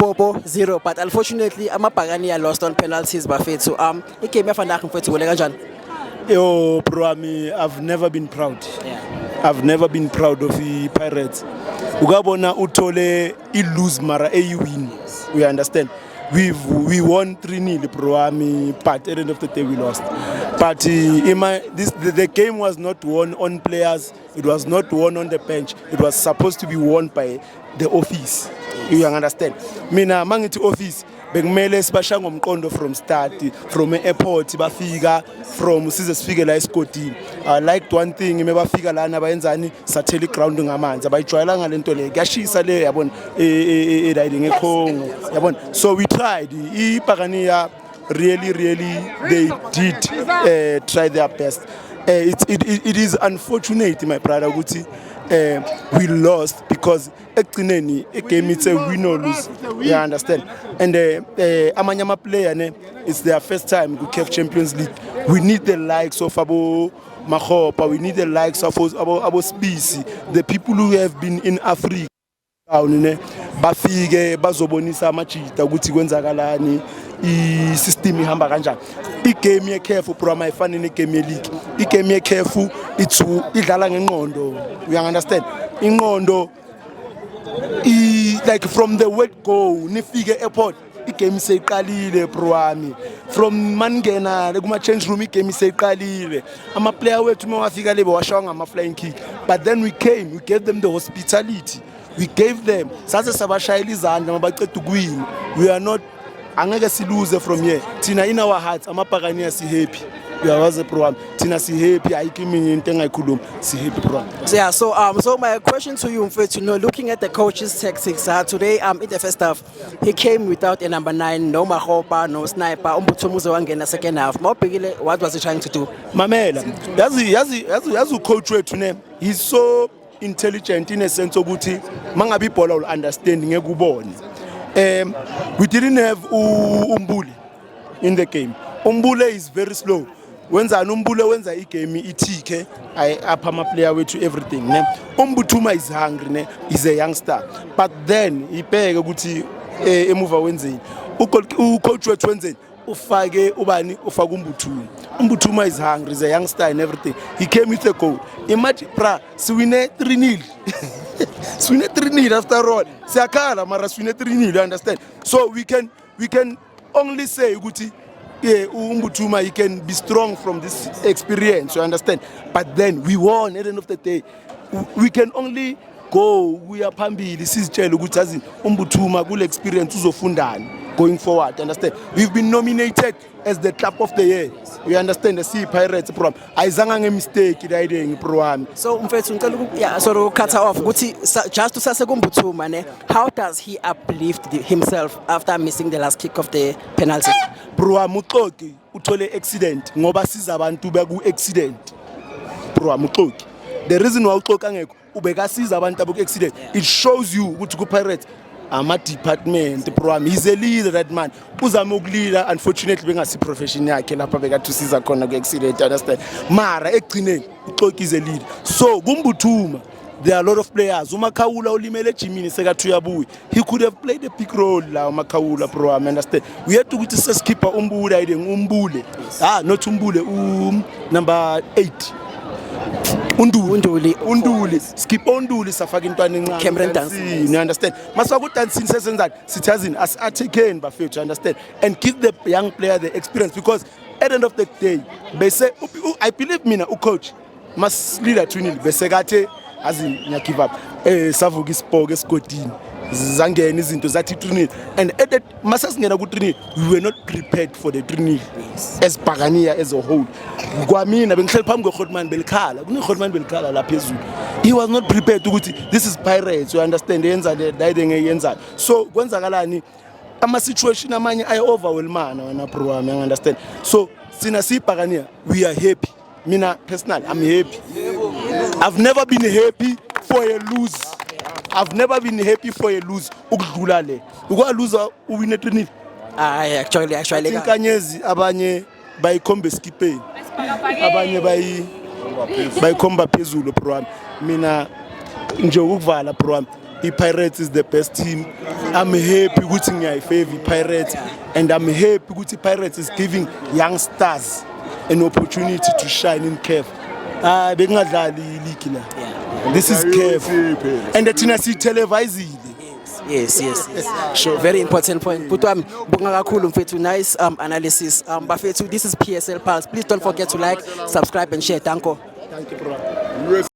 Limpopo 0, but unfortunately Amabhakania lost on penalties bafethu. Igame yafanele mfethu wole kanjani? Yo, bro, I've never been proud. Yeah. I've never been proud of the Pirates. Ugabona utole lose mara you win. We understand. We won 3-0, bro. But at the end of the day we lost. But the game was not won on players. It was not won on the bench. It was supposed to be won by the office. You understand? Mina mangithi office bekumele sibasha ngomqondo from start, from airport bafika, from size sifike la esigodini. I liked one thing bafika lana bayenzani satheli ground ngamanzi abayijwayela ngalento le kuyashisa le yabona riding ekhongo yabona. So we tried. Ibhakania really they did try their best. It is unfortunate, my brother, ukuthi we lost because ekugcineni a game it's a win or lose. You understand? And amanyama player it's their first time to CAF Champions League. We need the likes of Abo Mahopa, we need the likes of Abo Spisi, the people who have been in Africa. Bafike bazobonisa amachita ukuthi kwenzakalani system ihamba kanjani. Igame ye-CAF bro ayifani negame ye-league. Igame ye-CAF idlala ngenqondo. You understand? Inqondo like from the word go nifike airport igame seyiqalile bro wami. From mangena kuma change room igame seyiqalile. Ama player wethu mawafika lebe washawa ngama flying kick. But then we gave them the hospitality. We gave them sase sabashayela izandla mabaqeda ukuwina. We are not angeke siluze from here. Tina in our hearts amabhakania si happy. Uyawazi bro wami. Tina si happy ayikho iminye into engayikhuluma si happy bro. Yeah, so my question to you mfethu, looking at the coach's tactics today in the first half he came without a number 9, no Mahopa, no Sniper, Umbuthumuze wangena second half. Mawubhekile, what was he trying to do? Mamela, yazi coach wethu ne he's so intelligent in a sense ukuthi mangabe ibhola will understand ngeke ubone. We didn't have Umbule in the game. Umbule is very slow. Wenzani Umbule wenza igame ithike apha ama player wethu everything ne. Umbuthuma is hungry ne, is a youngster. But then ibheke ukuthi emuva wenzeni. Ucoach wethu wenzeni ufake ubani ufaka Umbuthuma. Umbuthuma is hungry, is a youngster and everything. He came with a goal. Imagine bra siwine 3-0. Siwine 3-0 after all. Siyakhala mara siwine 3-0, you understand? So we can only say ukuthi Umbuthuma he can be strong from this experience, you understand? But then we won at the end of the day. We can only go we are phambili sizitshela ukuthi azi Umbuthuma kule experience uzofundani going forward, understand? We've been nominated as the club of the year. We understand the Sea Pirates program. Ayizanga ngemistake riding program. So mfethu ngicela so cut off ukuthi just to sase kuMbuthuma ne, how does he uplift himself after missing the last kick of the penalty? Program uxoki uthole accident ngoba siza abantu beku accident. Program uxoki. The reason why uxoka ngekho ubekasiza abantu abaku accident. It shows you ukuthi ku Pirates ama department program he's a leader, that man uzama ukuleader. Unfortunately bengasi profession yakhe lapha bekathusiza khona ku accident, understand? Mara ekugcineni uxoki is a leader. So kuMbuthuma there are a lot of players. uMakhawula ulimele ejimini sekathu yabuya, he could have played a big role la uMakhawula program, understand? We had to ukuthi seskipper Umbule ayideng Umbule not Umbule number 8 Unduli skip Unduli safaka intwana encane Cameron Dancing, you understand? Maswaku dancing sesenzani sithazini as attackeni bafethu, understand? And give the young player the experience, because at the end of the day bese I believe mina coach must lead a 2-0 bese kathe azini nya give up savuka isibhoko esigodini zangena izinto zathi 3-0, and at that masasingena ku 3-0 we were not prepared for the 3-0 as Bhakania as a whole. Kwamina bengihleli phambi kweGotman belikhala kuneGotman belikhala la phezulu. He was not prepared ukuthi this is Pirates, you understand? Yenza le dayide ngeyenza. So kwenzakalani ama situation amanye ay overwhelmana wena bro wami, you understand? So sina siBhakania we are happy. Mina personally I'm happy. I've never been happy for a lose. I've never been happy for a lose. Ukudlula le. Ukwa loser uwine 3-0. Actually inkanyezi abanye bayikhombe skipeni. Abanye bayikhomba phezulu bro. Mina nje ukuvala bro. i-Pirates is the best team. I'm happy ukuthi ngiyayifavor i-Pirates, and I'm happy ukuthi i-Pirates is giving youngsters an opportunity to shine in CAF. Bekungadlali league la. This is CAF. And thina siyitelevisile. Yes. Sure. Very important point. Putwami, bunga kakhulu mfethu, nice analysis. Bafethu, this is PSL Pulse. Please don't forget to like, subscribe and share. Thank you. Thank you, bro.